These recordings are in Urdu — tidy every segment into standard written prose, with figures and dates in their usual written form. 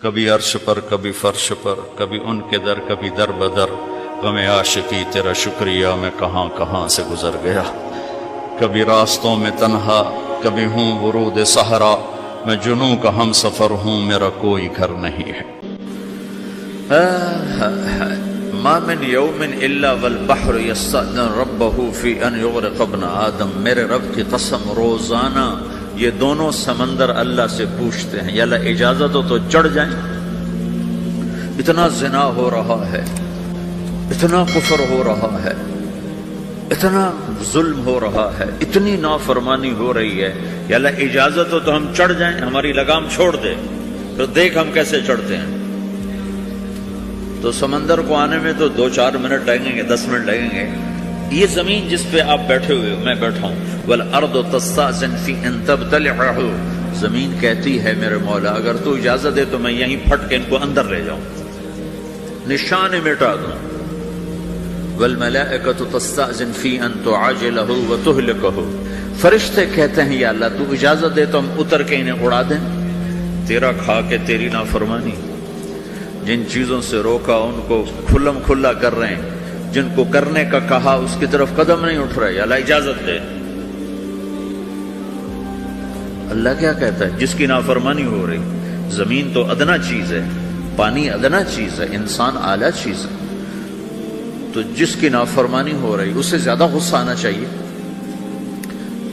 کبھی عرش پر کبھی فرش پر، کبھی ان کے در کبھی در بدر، غم عاشقی تیرا شکریہ میں کہاں کہاں سے گزر گیا، کبھی راستوں میں تنہا کبھی ہوں ورود صحرا، میں جنوں کا ہم سفر ہوں میرا کوئی گھر نہیں ہے۔ ما من یوم الا والبحر یستأذن ربہ فی ان یغرق ابن آدم، میرے رب کی قسم روزانہ یہ دونوں سمندر اللہ سے پوچھتے ہیں یا اللہ اجازت ہو تو چڑھ جائیں، اتنا زنا ہو رہا ہے، اتنا کفر ہو رہا ہے، اتنا ظلم ہو رہا ہے، اتنی نافرمانی ہو رہی ہے، یا اللہ اجازت ہو تو ہم چڑھ جائیں، ہماری لگام چھوڑ دے تو دیکھ ہم کیسے چڑھتے ہیں۔ تو سمندر کو آنے میں تو 2-4 منٹ لگیں گے، 10 منٹ لگیں گے۔ یہ زمین جس پہ آپ بیٹھے ہوئے میں بیٹھا ہوں، والارض تستأذن فی ان تبتلعہ، زمین کہتی ہے میرے مولا اگر تو اجازت دے تو میں یہیں پھٹ کے ان کو اندر لے جاؤں، نشان مٹا دوں۔ والملائکۃ تستأذن فی ان تعاجلہ وتہلکہ، فرشتے کہتے ہیں یا اللہ تو اجازت دے تو ہم اتر کے انہیں اڑا دیں، تیرا کھا کے تیری نافرمانی، جن چیزوں سے روکا ان کو کھلم کھلا کر رہے ہیں، جن کو کرنے کا کہا اس کی طرف قدم نہیں اٹھ رہے، یا اللہ اجازت دے۔ اللہ کیا کہتا ہے؟ جس کی نافرمانی ہو رہی، زمین تو ادنا چیز ہے، پانی ادنا چیز ہے، انسان اعلیٰ چیز ہے، تو جس کی نافرمانی ہو رہی اسے زیادہ غصہ آنا چاہیے۔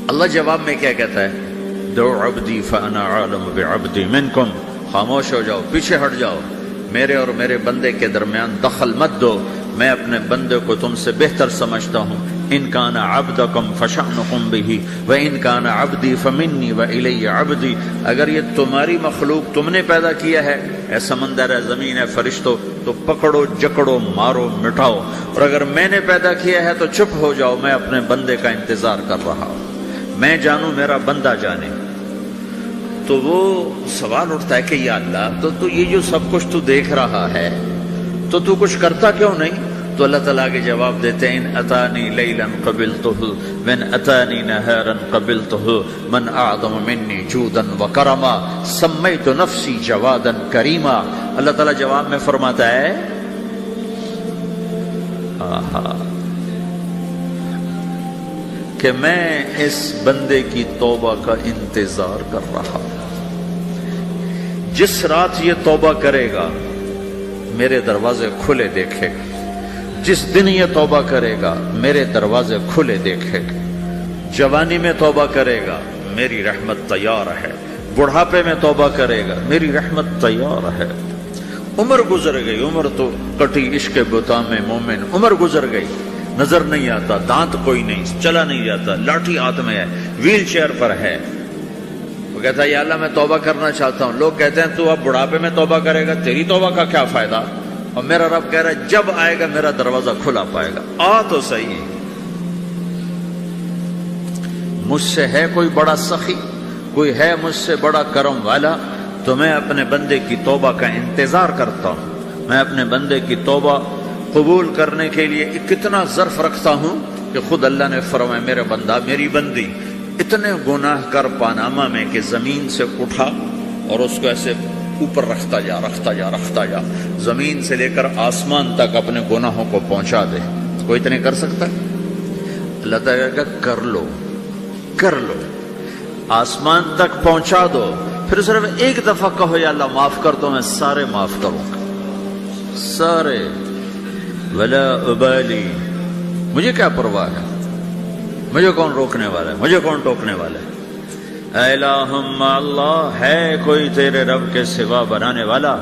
اللہ جواب میں کیا کہتا ہے؟ دعو عبدی فانا عالم بعبدی منکم، خاموش ہو جاؤ، پیچھے ہٹ جاؤ، میرے اور میرے بندے کے درمیان دخل مت دو، میں اپنے بندے کو تم سے بہتر سمجھتا ہوں۔ ان کان عبدکم فشأنکم بہ وان کان عبدی فمنی والی عبدی، اگر یہ تمہاری مخلوق تم نے پیدا کیا ہے، اے سمندر ہے، زمین ہے، فرشتوں، تو پکڑو جکڑو مارو مٹاؤ، اور اگر میں نے پیدا کیا ہے تو چپ ہو جاؤ، میں اپنے بندے کا انتظار کر رہا ہوں، میں جانوں میرا بندہ جانے۔ تو وہ سوال اٹھتا ہے کہ یا اللہ تو یہ جو سب کچھ تو دیکھ رہا ہے تو تو کچھ کرتا کیوں نہیں؟ تو اللہ تعالیٰ کے جواب دیتے ہیں ان اتانی لیلا قبلتہ من اتانی نہارا قبلتہ من اعظم منی جودا وکرما سمیت نفسی جوادا کریما۔ اللہ تعالیٰ جواب میں فرماتا ہے کہ میں اس بندے کی توبہ کا انتظار کر رہا ہوں، جس رات یہ توبہ کرے گا میرے دروازے کھلے دیکھے گا، جس دن یہ توبہ کرے گا میرے دروازے کھلے دیکھے گا، جوانی میں توبہ کرے گا میری رحمت تیار ہے، بڑھاپے میں توبہ کرے گا میری رحمت تیار ہے۔ عمر گزر گئی، عمر تو کٹی عشق بتا میں مومن، عمر گزر گئی، نظر نہیں آتا، دانت کوئی نہیں، چلا نہیں جاتا، لاٹھی ہاتھ میں ہے، ویل چیئر پر ہے، وہ کہتا ہے یا اللہ میں توبہ کرنا چاہتا ہوں۔ لوگ کہتے ہیں تو اب بڑھاپے میں توبہ کرے گا، تیری توبہ کا کیا فائدہ؟ اور میرا رب کہہ رہا ہے جب آئے گا میرا دروازہ کھلا پائے گا، آ تو صحیح۔ مجھ سے ہے کوئی بڑا سخی، کوئی ہے مجھ سے بڑا کرم والا، تو میں اپنے بندے کی توبہ کا انتظار کرتا ہوں، میں اپنے بندے کی توبہ قبول کرنے کے لیے کتنا ظرف رکھتا ہوں کہ خود اللہ نے فرمایا میرا بندہ میری بندی اتنے گناہ کر پاناما میں کہ زمین سے اٹھا اور اس کو ایسے اوپر رکھتا جا رکھتا جا رکھتا جا، زمین سے لے کر آسمان تک اپنے گناہوں کو پہنچا دے۔ کوئی اتنے کر سکتا ہے؟ اللہ تعالیٰ کا کر لو کر لو، آسمان تک پہنچا دو، پھر صرف ایک دفعہ کہو یا اللہ معاف کر دو، میں سارے معاف کروں گا، سارے، ولا ابالی، مجھے کیا پرواہ ہے، مجھے کون روکنے والا ہے، مجھے کون ٹوکنے والا ہے۔ اے الہم اللہ، ہے کوئی تیرے رب کے سوا بنانے والا؟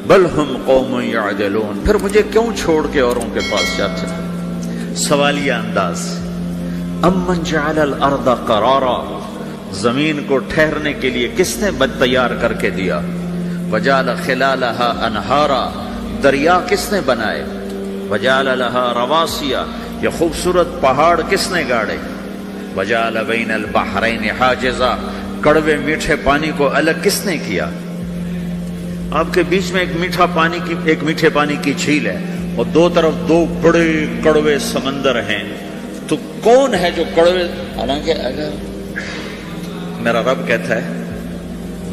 بل ہم قوم یعدلون، پھر مجھے کیوں چھوڑ کے اوروں کے پاس جاتے ہیں؟ سوالیہ انداز۔ امن جعل الارض قرارا، زمین کو ٹھہرنے کے لیے کس نے تیار کر کے دیا؟ وجعل خلالها انہارا، دریا کس نے بنائے؟ وجعل لها رواسیا، یہ خوبصورت پہاڑ کس نے گاڑے؟ وجعل بین البحرین حاجزا، کڑوے میٹھے پانی کو الگ کس نے کیا؟ آپ کے بیچ میں ایک میٹھے پانی کی جھیل ہے اور دو طرف دو بڑے کڑوے سمندر ہیں، تو کون ہے جو کڑوے؟ حالانکہ اگر میرا رب کہتا ہے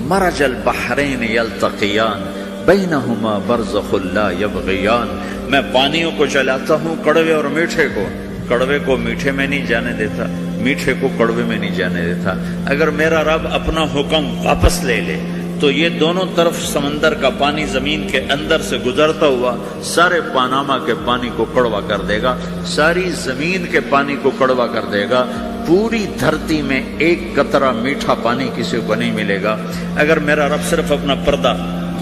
مرج البحرین یلتقیان بینہما برزخ لا یبغیان. میں پانیوں کو چلاتا ہوں، کڑوے اور میٹھے کو. کڑوے کو میٹھے میں نہیں جانے دیتا، میٹھے کو کڑوے میں نہیں جانے دیتا. اگر میرا رب اپنا حکم واپس لے لے تو یہ دونوں طرف سمندر کا پانی زمین کے اندر سے گزرتا ہوا سارے پاناما کے پانی کو کڑوا کر دے گا، ساری زمین کے پانی کو کڑوا کر دے گا. پوری دھرتی میں ایک قطرہ میٹھا پانی کسی کو نہیں ملے گا اگر میرا رب صرف اپنا پردہ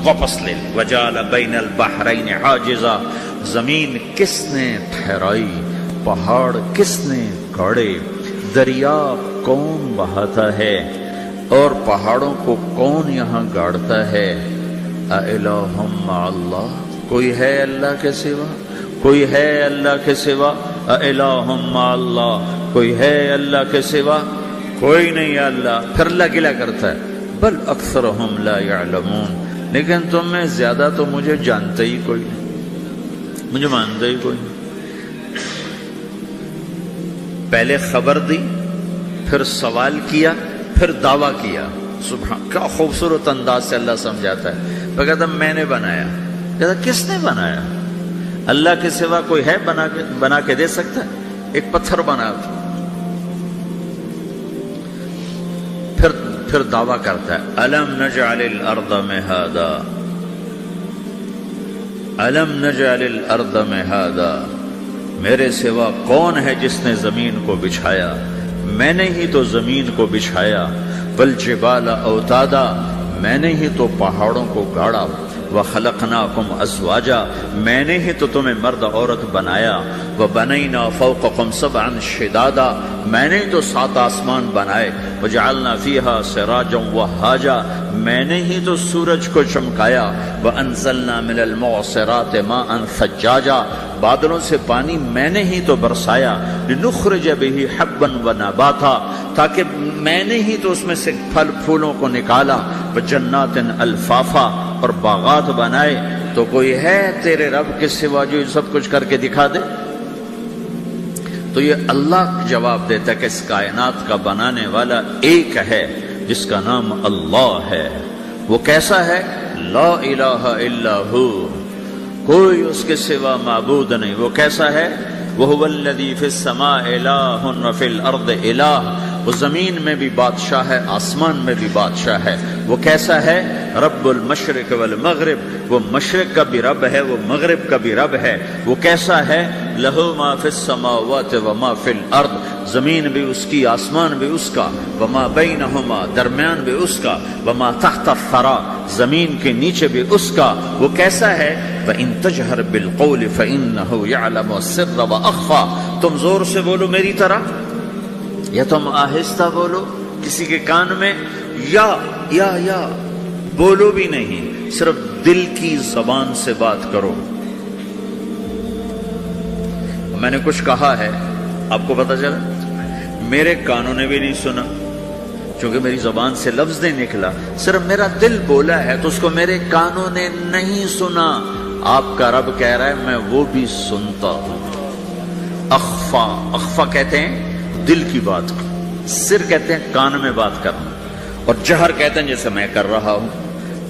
واپس لے لے. وجعل بین البحرین حاجزا. زمین کس نے ٹھہرائی، پہاڑ کس نے گاڑے، دریا کون بہاتا ہے اور پہاڑوں کو کون یہاں گاڑتا ہے. اِلٰہٌ مع اللہ. کوئی ہے اللہ کے سوا؟ کوئی ہے اللہ کے سوا؟ اِلٰہٌ مع اللہ. کوئی ہے اللہ کے سوا؟ کوئی نہیں ہے اللہ. پھر اللہ گلہ کرتا ہے بل اکثرہم لا یعلمون. لیکن تم میں زیادہ تو مجھے جانتے ہی کوئی نہیں، مجھے مانتے ہی کوئی نہیں. پہلے خبر دی، پھر سوال کیا، پھر دعویٰ کیا. سبحان، کیا خوبصورت انداز سے اللہ سمجھاتا ہے. وہ کہتا میں نے بنایا. کہتا کس نے بنایا؟ اللہ کے سوا کوئی ہے بنا کے دے سکتا ہے؟ ایک پتھر بنا. پھر دعویٰ کرتا ہے الم نجعل الارض مہادا، الم نجعل الارض مہادا. میرے سوا کون ہے جس نے زمین کو بچھایا؟ میں نے ہی تو زمین کو بچھایا. والجبال اوتادا. میں نے ہی تو پہاڑوں کو گاڑا. وخلقناکم ازواجا. میں نے ہی تو تمہیں مرد عورت بنایا. وبنینا فوقکم سبعا شدادا. میں نے ہی تو 7 آسمان بنائے. وجعلنا فیہا سراجا وہاجا. میں نے ہی تو سورج کو چمکایا. وانزلنا من المعصرات ماء ثجاجا. بادلوں سے پانی میں نے ہی تو برسایا. لنخرج به حبا ونباتا. تاکہ میں نے ہی تو اس میں سے پھل پھولوں کو نکالا. وجنات الفافا. اور باغات بنائے. تو کوئی ہے تیرے رب کے سوا جو سب کچھ کر کے دکھا دے؟ تو یہ اللہ جواب دیتا ہے کہ اس کائنات کا بنانے والا ایک ہے جس کا نام اللہ ہے. وہ کیسا ہے؟ لا الہ الا ہو. کوئی اس کے سوا معبود نہیں. وہ کیسا ہے؟ وَهُوَ الَّذِي فِي السَّمَاءِ إِلَٰهٌ وَفِي الْأَرْضِ إِلَٰهٌ. وہ زمین میں بھی بادشاہ ہے، آسمان میں بھی بادشاہ ہے. وہ کیسا ہے؟ رب المشرق والمغرب. وہ مشرق کا بھی رب ہے، وہ مغرب کا بھی رب ہے. وہ کیسا ہے؟ لَهُ مَا فِي السَّمَاوَاتِ وَمَا فِي الْأَرْضِ. زمین بھی اس کی، آسمان بھی اس کا. وَمَا بَيْنَهُمَا. درمیان بھی اس کا. وَمَا تَحْتَ الثَّرَىٰ. زمین کے نیچے بھی اس کا. وہ کیسا ہے؟ وَإِن تَجْهَرْ بِالْقَوْلِ فَإِنَّهُ يَعْلَمُ السِّرَّ وَأَخْفَىٰ. تم زور سے بولو میری طرح، یا تم آہستہ بولو کسی کے کان میں، یا بولو بھی نہیں، صرف دل کی زبان سے بات کرو. میں نے کچھ کہا ہے، آپ کو پتہ چلا؟ میرے کانوں نے بھی نہیں سنا چونکہ میری زبان سے لفظ نہیں نکلا. صرف میرا دل بولا ہے تو اس کو میرے کانوں نے نہیں سنا. آپ کا رب کہہ رہا ہے میں وہ بھی سنتا ہوں. اخفا کہتے ہیں دل کی بات، سر کہتے ہیں کان میں بات کرنا، اور جہر کہتے ہیں جیسے میں کر رہا ہوں.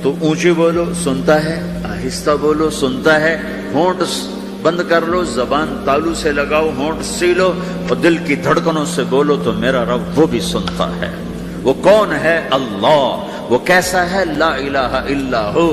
تو اونچی بولو سنتا ہے، آہستہ بولو سنتا ہے. ہونٹ بند کر لو، زبان تالو سے لگاؤ، ہونٹ سیلو اور دل کی دھڑکنوں سے بولو تو میرا رب وہ بھی سنتا ہے. وہ کون ہے؟ اللہ. وہ کیسا ہے؟ لا الہ الا ہو.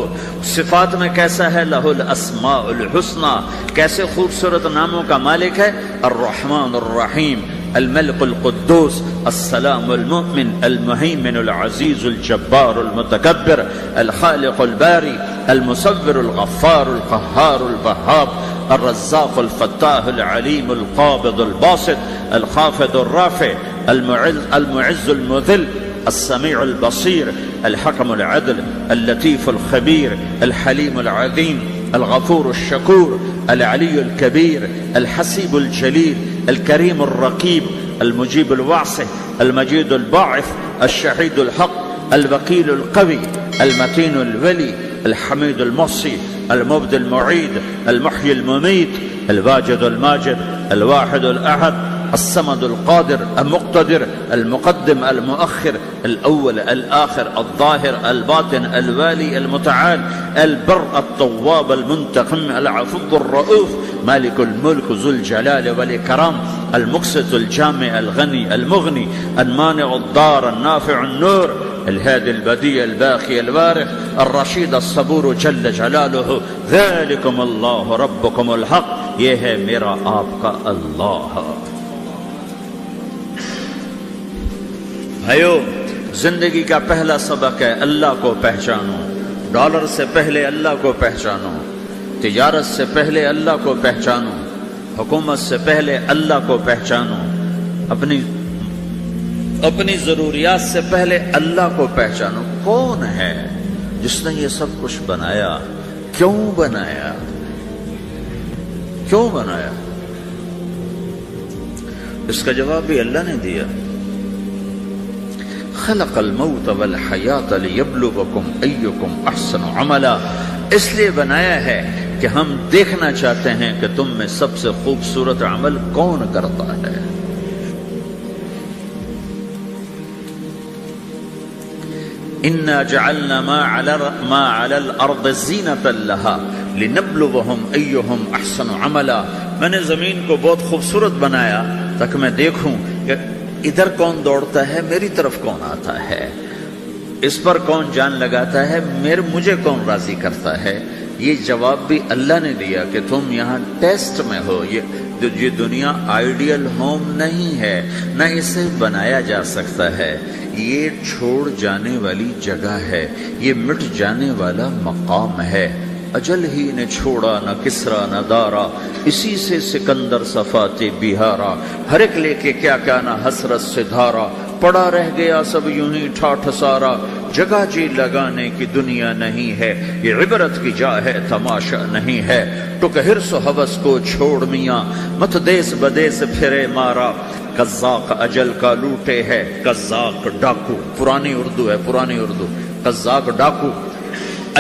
صفات میں کیسا ہے؟ لہ الاسماء الحسنى. کیسے خوبصورت ناموں کا مالک ہے؟ الرحمن الرحیم، الملك القدوس، السلام المؤمن، المهيمن العزيز الجبار المتكبر، الخالق الباري، المصور الغفار القهار الوهاب، الرزاق الفتاح العليم القابض الباسط، الخافض الرافع، المعز المذل، السميع البصير، الحكم العدل، اللطيف الخبير، الحليم العظيم، الغفور الشكور، العلي الكبير، الحسيب الجليل، الكريم الرقيب، المجيب الواسع، المجيد الباعث، الشهيد الحق، الوكيل القوي، المتين الولي، الحميد المحصي، المبدي المعيد، المحيي المميت، الواجد الماجد، الواحد الأحد، الصمد القادر المقتدر المقدم المؤخر الأول الآخر الظاهر الباطن الوالي المتعال البر التواب المنتقم العفو الرؤوف مالك الملك ذو الجلال والإكرام المقسط الجامع الغني المغني المانع الضار النافع النور الهادي البديع الباقي الوارث الرشيد الصبور جل جلالہ ذلكم اللہ ربكم الحق، یہ ہے میرا آپ کا اللہ۔ بھائیو، زندگی کا پہلا سبق ہے اللہ کو پہچانو۔ ڈالر سے پہلے اللہ کو پہچانو، تجارت سے پہلے اللہ کو پہچانو، حکومت سے پہلے اللہ کو پہچانو، اپنی ضروریات سے پہلے اللہ کو پہچانو۔ کون ہے جس نے یہ سب کچھ بنایا؟ کیوں بنایا؟ کیوں بنایا؟ اس کا جواب بھی اللہ نے دیا۔ خلق الموت والحیات لیبلوکم ایکم احسن عملا، اس لیے بنایا ہے کہ ہم دیکھنا چاہتے ہیں کہ تم میں سب سے خوبصورت عمل کون کرتا ہے۔ انا جعلنا ما على الارض زینۃ لها لنبلوہم ایہم احسن عملا، میں نے زمین کو بہت خوبصورت بنایا تاکہ میں دیکھوں کہ ادھر کون دوڑتا ہے، میری طرف کون آتا ہے، اس پر کون جان لگاتا ہے، مجھے کون راضی کرتا ہے۔ یہ جواب بھی اللہ نے دیا کہ تم یہاں ٹیسٹ میں ہو۔ یہ دنیا آئیڈیل ہوم نہیں ہے، نہ اسے بنایا جا سکتا ہے، یہ چھوڑ جانے والی جگہ ہے، یہ مٹ جانے والا مقام ہے۔ اجل ہی نے چھوڑا نہ کسرا نہ دارا، اسی سے سکندر صفات بہارا، ہر ایک لے کے کیا کیا نہ حسرت سے دھارا، پڑا رہ گیا سب یوں ہی ٹھاٹھ سارا، جگہ جی لگانے کی دنیا نہیں ہے، یہ عبرت کی جا ہے تماشا نہیں ہے، ٹک حرص و ہوس کو چھوڑ میاں، مت دیس بدیس پھرے مارا، قزاق اجل کا لوٹے ہے، قزاق ڈاکو، پرانی اردو ہے، پرانی اردو، قزاق ڈاکو،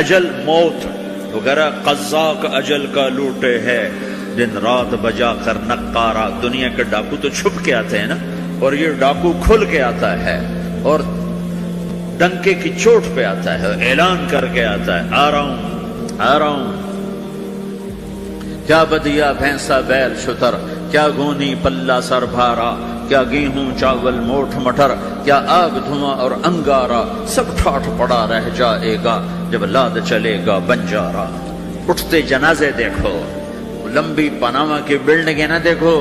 اجل موت وغیرہ، قزاق اجل کا لوٹے ہے، دن رات بجا کر نقارا۔ دنیا کے ڈاکو تو چھپ کے آتے ہیں نا، اور یہ ڈاکو کھل کے آتا ہے اور ڈنکے کی چوٹ پہ آتا ہے، اعلان کر کے آتا ہے، آ رہا ہوں آ رہا ہوں۔ کیا بدیا بھینسا بیل شتر، کیا گونی پلہ سر بھارا، کیا گیہوں چاول موٹھ مٹر، کیا آگ دھواں اور انگارا، سب ٹھاٹھ پڑا رہ جائے گا جب لاد چلے گا بنجارا۔ اٹھتے جنازے دیکھو، لمبی پاناما کی بلڈنگیں نہ دیکھو،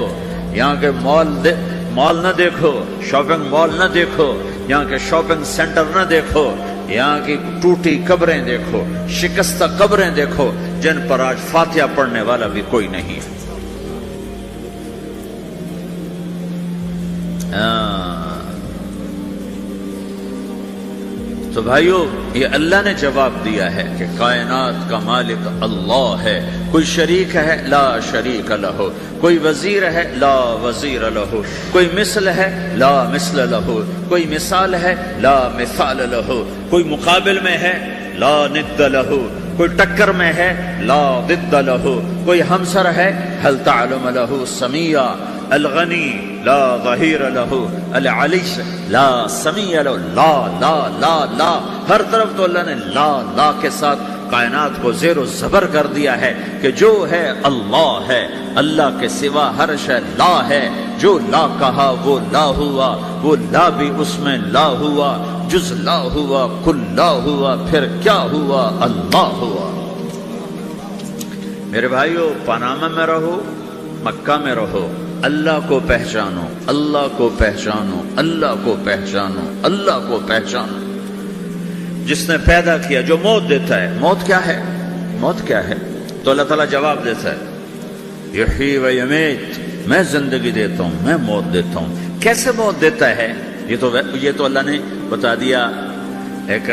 یہاں کے مال نہ دیکھو، شاپنگ مال نہ دیکھو، یہاں کے شاپنگ سینٹر نہ دیکھو، یہاں کی ٹوٹی قبریں دیکھو، شکستہ قبریں دیکھو، جن پر آج فاتحہ پڑھنے والا بھی کوئی نہیں ہے۔ تو بھائیو، یہ اللہ نے جواب دیا ہے کہ کائنات کا مالک اللہ ہے، کوئی شریک ہے لا شریک لہ، کوئی وزیر ہے لا وزیر لہ، کوئی مثل ہے لا مثل لہ، کوئی مثال ہے لا مثال لہ، کوئی مقابل میں ہے لا ند لہ، کوئی ٹکر میں ہے لا ضد لہ، کوئی ہمسر ہے هل تعلم لہ سمیہ، الغنی لا ظہیر لہ، العلی لا سمیع لہ، لا لا لا لا، ہر طرف تو اللہ نے لا لا کے ساتھ کائنات کو زیر و زبر کر دیا ہے کہ جو ہے اللہ ہے، اللہ کے سوا ہر شے لا ہے، جو لا کہا وہ لا ہوا، وہ لا بھی اس میں لا ہوا، جز لا ہوا کل لا ہوا، پھر کیا ہوا؟ اللہ ہوا۔ میرے بھائیو، پاناما میں رہو، مکہ میں رہو، اللہ کو پہچانو، اللہ کو پہچانو، اللہ کو پہچانو، اللہ کو پہچانو۔ جس نے پیدا کیا، جو موت دیتا ہے، موت کیا ہے؟ موت کیا ہے؟ تو اللہ تعالیٰ جواب دیتا ہے، یحیی و یمیت، میں زندگی دیتا ہوں، میں موت دیتا ہوں۔ کیسے موت دیتا ہے؟ یہ تو اللہ نے بتا دیا ایک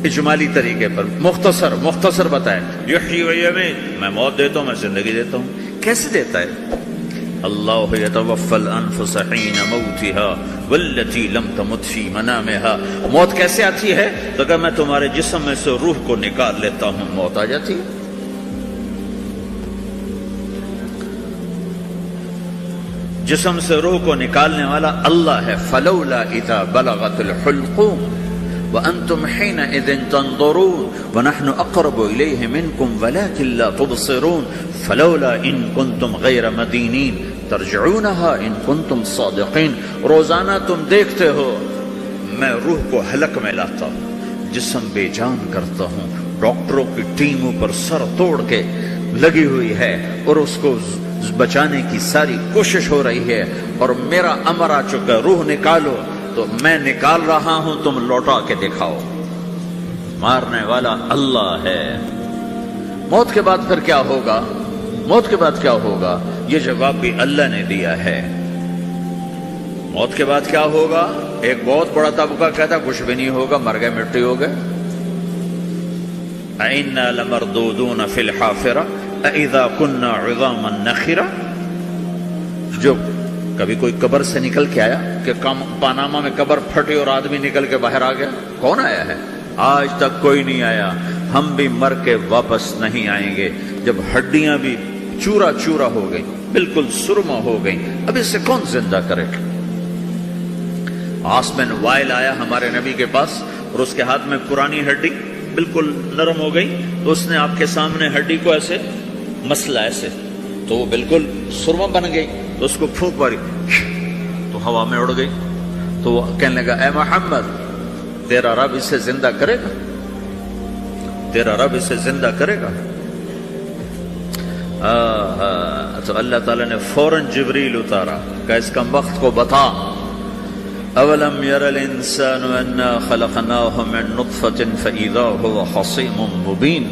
اجمالی طریقے پر، مختصر بتائے، یحیی و یمیت، میں موت دیتا ہوں، میں زندگی دیتا ہوں۔ کیسے دیتا ہے؟ اللہ یتوفی الانفس حین موتها والتی لم تمت فی منامها۔ موت کیسے آتی ہے؟ تو کہ میں تمہارے جسم میں سے روح کو نکال لیتا ہوں، موت آ جاتی ہے۔ جسم سے روح کو نکالنے والا اللہ ہے. فلولا اذا بلغت الحلقوم وانتم حينئذ تنظرون ونحن اقرب اليه منكم ولكن لا تبصرون فلولا ان كنتم غير مدينين ترجعونها ان كنتم صادقين. روزانہ تم دیکھتے ہو میں روح کو حلق میں لاتا ہوں، جسم بے جان کرتا ہوں، ڈاکٹروں کی ٹیم اوپر سر توڑ کے لگی ہوئی ہے اور اس کو بچانے کی ساری کوشش ہو رہی ہے، اور میرا امر آ چکا، روح نکالو، تو میں نکال رہا ہوں، تم لوٹا کے دکھاؤ. مارنے والا اللہ ہے. موت کے بعد پھر کیا ہوگا؟ موت کے بعد کیا ہوگا؟ یہ جواب بھی اللہ نے دیا ہے. موت کے بعد کیا ہوگا؟ ایک بہت بڑا طبقہ کہتا کچھ بھی نہیں ہوگا، مر گئے، مٹی ہو گئے. اَإِنَّا لَمَرْدُودُونَ فِي الْحَافِرَةِ اَإِذَا كُنَّا عِظَامًا نَخِرَةً. جو کبھی کوئی قبر سے نکل کے آیا کہ پاناما میں قبر پھٹی اور آدمی نکل کے باہر آ گیا؟ کون آیا ہے؟ آج تک کوئی نہیں آیا. ہم بھی مر کے واپس نہیں آئیں گے. جب ہڈیاں بھی چورا چورا ہو گئی، بالکل سرما ہو گئی، اب اس سے کون زندہ کرے؟ آسمن وائل آیا ہمارے نبی کے پاس اور اس کے ہاتھ میں پرانی ہڈی بالکل نرم ہو گئی، تو اس نے آپ کے سامنے ہڈی کو ایسے مسلا ایسے، تو وہ بالکل سرما بن گئی. تو اس کو پھونک ماری تو ہوا میں اڑ گئی. تو وہ کہنے لگا اے محمد تیرا رب اسے زندہ کرے گا؟ تیرا رب اسے زندہ کرے گا؟ تو اللہ تعالیٰ نے فوراً جبریل اتارا کہ اس کم وقت کو بتا اولم یر الانسان انا خلقناہ من نطفۃ فاذا هو خصیم مبین.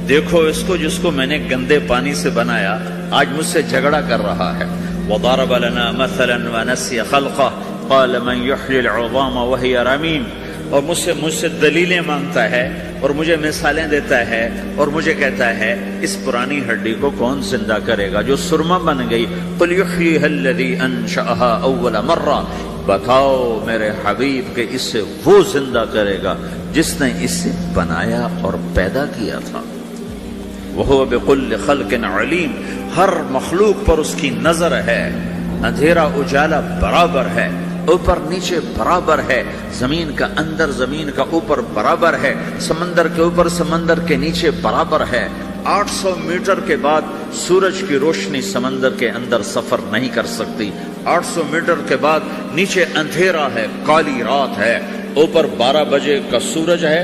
دیکھو اس کو جس کو میں نے گندے پانی سے بنایا آج مجھ سے جھگڑا کر رہا ہے. وضرب لنا مثلا ونسی خلقہ قال من یحیی العظام وہی رمیم. اور مجھ سے دلیلیں مانگتا ہے اور مجھے مثالیں دیتا ہے اور مجھے کہتا ہے اس پرانی ہڈی کو کون زندہ کرے گا جو سرما بن گئی. قل یحییھا الذی انشأھا اول مرہ. بتاؤ میرے حبیب کہ اس سے وہ زندہ کرے گا جس نے اسے بنایا اور پیدا کیا تھا. وہو بکل خلق علیم. ہر مخلوق پر اس کی نظر ہے. اندھیرا اجالا برابر ہے، اوپر نیچے برابر ہے، زمین کا اندر زمین کا اوپر برابر ہے، سمندر کے اوپر سمندر کے نیچے برابر ہے. 800 میٹر کے بعد سورج کی روشنی سمندر کے اندر سفر نہیں کر سکتی. 800 میٹر کے بعد نیچے اندھیرا ہے، کالی رات ہے، اوپر 12 بجے کا سورج ہے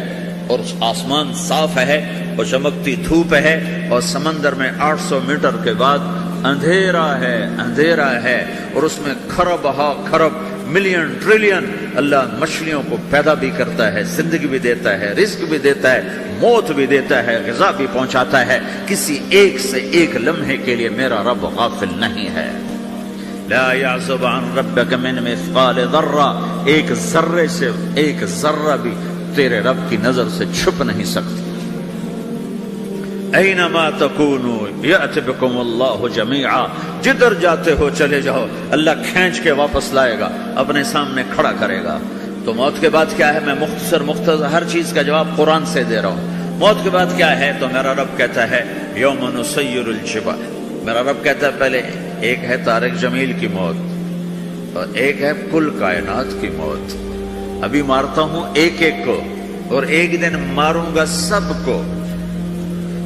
اور آسمان صاف ہے اور چمکتی دھوپ ہے، اور سمندر میں 800 میٹر کے بعد اندھیرا ہے، اندھیرا ہے، اور اس میں کھرب ہا کھرب ملین ٹریلین اللہ مچھلیوں کو پیدا بھی کرتا ہے، زندگی بھی دیتا ہے، رزق بھی دیتا ہے، موت بھی دیتا ہے، غذا بھی پہنچاتا ہے. کسی ایک سے ایک لمحے کے لیے میرا رب غافل نہیں ہے. لا يعزب عن ربك من مثقال ذرہ. ایک ذرے سے ایک ذرہ بھی تیرے رب کی نظر سے چھپ نہیں سکتی. اینما تکونوا یأت بکم اللہ جمیعا. جدھر جاتے ہو چلے جاؤ، اللہ کھینچ کے واپس لائے گا، اپنے سامنے کھڑا کرے گا. تو موت کے بعد کیا ہے؟ میں مختصر ہر چیز کا جواب قرآن سے دے رہا ہوں. موت کے بعد کیا ہے؟ تو میرا رب کہتا ہے یوم نسیر الجبال. میرا رب کہتا ہے پہلے ایک ہے طارق جمیل کی موت اور ایک ہے کل کائنات کی موت. ابھی مارتا ہوں ایک ایک کو اور ایک دن ماروں گا سب کو.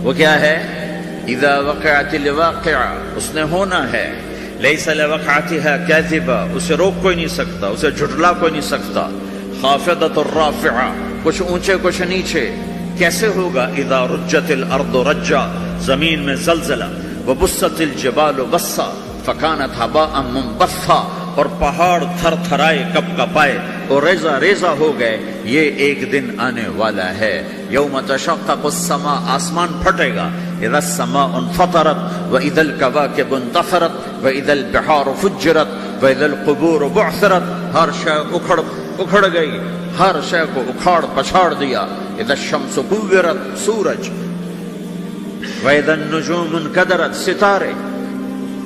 وہ کیا ہے؟ اذا وقعت الواقعہ. اس نے ہونا ہے. لیس لوقعتها کاذبہ. اسے روک کوئی نہیں سکتا، اسے جھٹلا کوئی نہیں سکتا. خافضۃ الرافعہ. کچھ اونچے کچھ نیچے. کیسے ہوگا؟ اذا رجت الارض رجا. زمین میں زلزلہ. وبست الجبال بسا فکانت ہباء منبثا. اور پہاڑ تھر تھرائے کپ کپائے اور ریزہ ریزہ ہو گئے. یہ ایک دن آنے والا ہے. یوم تشقق السماء. آسمان پھٹے گا. اذا السماء انفطرت واذا الكواكب انتثرت واذا البحار فجرت واذا القبور بعثرت. ہر شے اکھڑ گئی، ہر شے کو اکھاڑ پچھاڑ دیا. اذا الشمس كورت. سورج. واذا النجوم انكدرت. ستارے.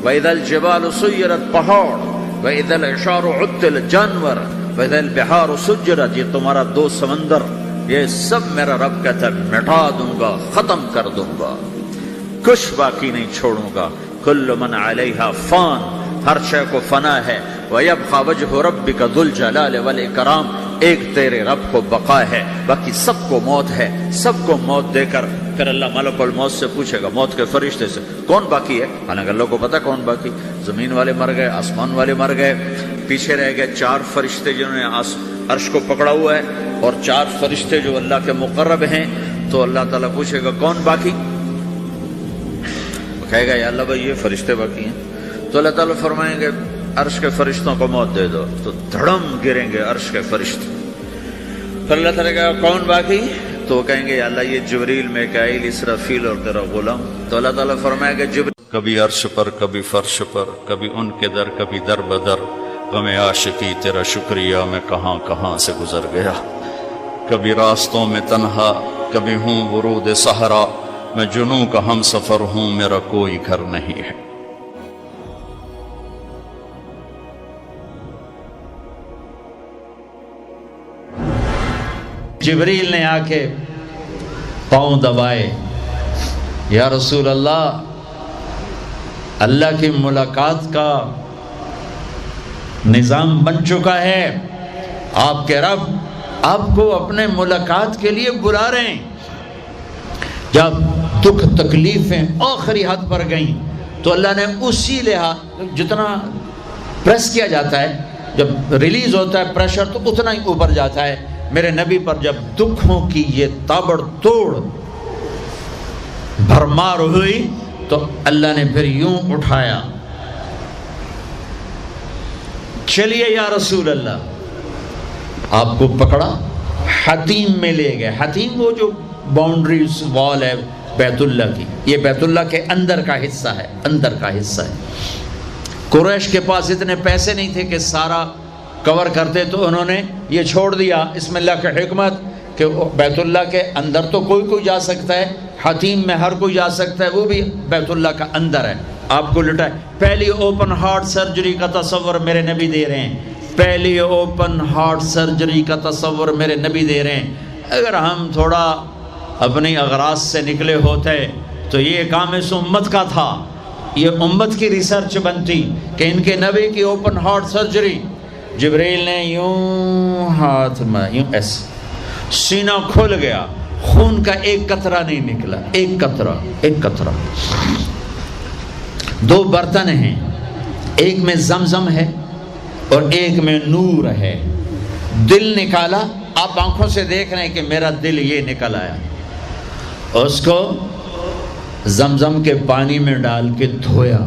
واذا الجبال سيرت. پہاڑ. وَإِذَا الْعِشَارُ عُطِّلَتْ. جانور. وَإِذَا الْبِحَارُ سُجِّرَتْ. یہ تمہارا دو سمندر، یہ سب میرا رب کہتا ہے مٹا دوں گا، ختم کر دوں گا، کچھ باقی نہیں چھوڑوں گا. كُلُّ مَنْ عَلَيْهَا فان. ہر شے کو فنا ہے، وَيَبْقَى وَجْهُ رَبِّكَ ذُو الْجَلَالِ وَالْإِكْرَامِ، ایک تیرے رب کو بقا ہے، باقی سب کو موت ہے، سب کو موت دے کر پھر اللہ ملک الموت سے پوچھے گا، موت کے فرشتے سے، کون باقی ہے؟ حالانکہ اللہ کو پتہ کون باقی، زمین والے مر گئے، آسمان والے مر گئے، پیچھے رہ گئے 4 فرشتے جنہوں نے عرش کو پکڑا ہوا ہے، اور 4 فرشتے جو اللہ کے مقرب ہیں۔ تو اللہ تعالیٰ پوچھے گا کون باقی؟ کہے گا یا اللہ بھائی یہ فرشتے باقی ہیں۔ تو اللہ تعالیٰ فرمائیں گے عرش کے فرشتوں کو موت دے دو، تو دھڑم گریں گے عرش کے فرشتے۔ پھر اللہ تعالیٰ کہا کون باقی؟ تو وہ کہیں گے یا اللہ یہ جبریل، میکائیل، اسرافیل اور تیرا غلام۔ تو اللہ تعالیٰ فرمائے گا جبریل کبھی عرش پر، کبھی فرش پر، کبھی ان کے در، کبھی در بدر، غم عاشقی تیرا شکریہ میں کہاں کہاں سے گزر گیا، کبھی راستوں میں تنہا، کبھی ہوں ورود صحرا، میں جنوں کا ہم سفر ہوں، میرا کوئی گھر نہیں ہے۔ جبریل نے آ کے پاؤں دبائے، یا رسول اللہ، اللہ کی ملاقات کا نظام بن چکا ہے، آپ کے رب آپ کو اپنے ملاقات کے لیے بلا رہے ہیں۔ جب دکھ تکلیفیں آخری حد پر گئیں تو اللہ نے اسی لحاظ، جتنا پریس کیا جاتا ہے، جب ریلیز ہوتا ہے پریشر تو اتنا ہی اوپر جاتا ہے، میرے نبی پر جب دکھوں کی یہ تابڑ توڑ بھرمار ہوئی تو اللہ نے پھر یوں اٹھایا، چلیے یا رسول اللہ، آپ کو پکڑا، حتیم میں لے گئے۔ حتیم وہ جو باؤنڈری وال ہے بیت اللہ کی، یہ بیت اللہ کے اندر کا حصہ ہے، اندر کا حصہ ہے۔ قریش کے پاس اتنے پیسے نہیں تھے کہ سارا کور کرتے، تو انہوں نے یہ چھوڑ دیا، اسم اللہ کی حکمت، کہ بیت اللہ کے اندر تو کوئی جا سکتا ہے، حتیم میں ہر کوئی جا سکتا ہے، وہ بھی بیت اللہ کا اندر ہے۔ آپ کو لٹائے، پہلی اوپن ہارٹ سرجری کا تصور میرے نبی دے رہے ہیں، پہلی اوپن ہارٹ سرجری کا تصور میرے نبی دے رہے ہیں۔ اگر ہم تھوڑا اپنی اغراض سے نکلے ہوتے تو یہ کام اس امت کا تھا، یہ امت کی ریسرچ بنتی کہ ان کے نبی کی اوپن ہارٹ سرجری۔ جبریل نے یوں ہاتھ میں یوں ایسے، سینہ کھل گیا، خون کا ایک قطرہ نہیں نکلا، ایک قطرہ۔ 2 برتن ہیں، ایک میں زمزم ہے اور ایک میں نور ہے۔ دل نکالا، آپ آنکھوں سے دیکھ رہے ہیں کہ میرا دل یہ نکل آیا، اس کو زمزم کے پانی میں ڈال کے دھویا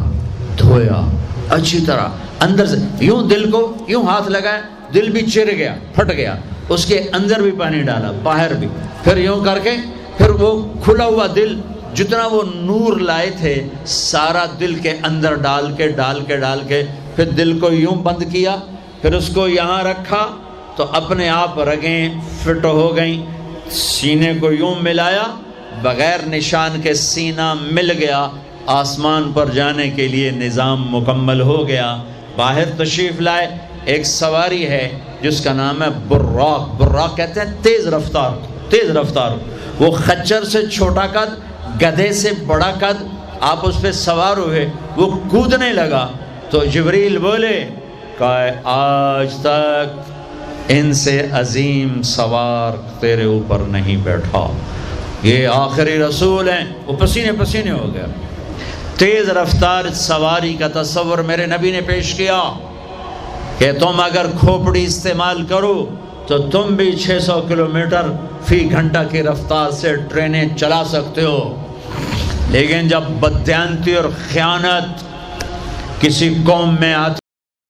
اچھی طرح، اندر سے یوں دل کو یوں ہاتھ لگایا، دل بھی چر گیا، پھٹ گیا، اس کے اندر بھی پانی ڈالا، باہر بھی، پھر یوں کر کے، پھر وہ کھلا ہوا دل جتنا وہ نور لائے تھے سارا دل کے اندر ڈال کے پھر دل کو یوں بند کیا، پھر اس کو یہاں رکھا تو اپنے آپ رگیں فٹ ہو گئیں، سینے کو یوں ملایا، بغیر نشان کے سینہ مل گیا، آسمان پر جانے کے لیے نظام مکمل ہو گیا۔ باہر تشریف لائے، ایک سواری ہے جس کا نام ہے براق کہتے ہیں تیز رفتار، وہ خچر سے چھوٹا قد، گدھے سے بڑا قد، آپ اس پہ سوار ہوئے، وہ کودنے لگا تو جبریل بولے کہ آج تک ان سے عظیم سوار تیرے اوپر نہیں بیٹھا، یہ آخری رسول ہیں۔ وہ پسینے ہو گیا۔ تیز رفتار سواری کا تصور میرے نبی نے پیش کیا کہ تم اگر کھوپڑی استعمال کرو تو تم بھی 600 کلومیٹر فی گھنٹہ کی رفتار سے ٹرینیں چلا سکتے ہو، لیکن جب بددیانتی اور خیانت کسی قوم میں آتی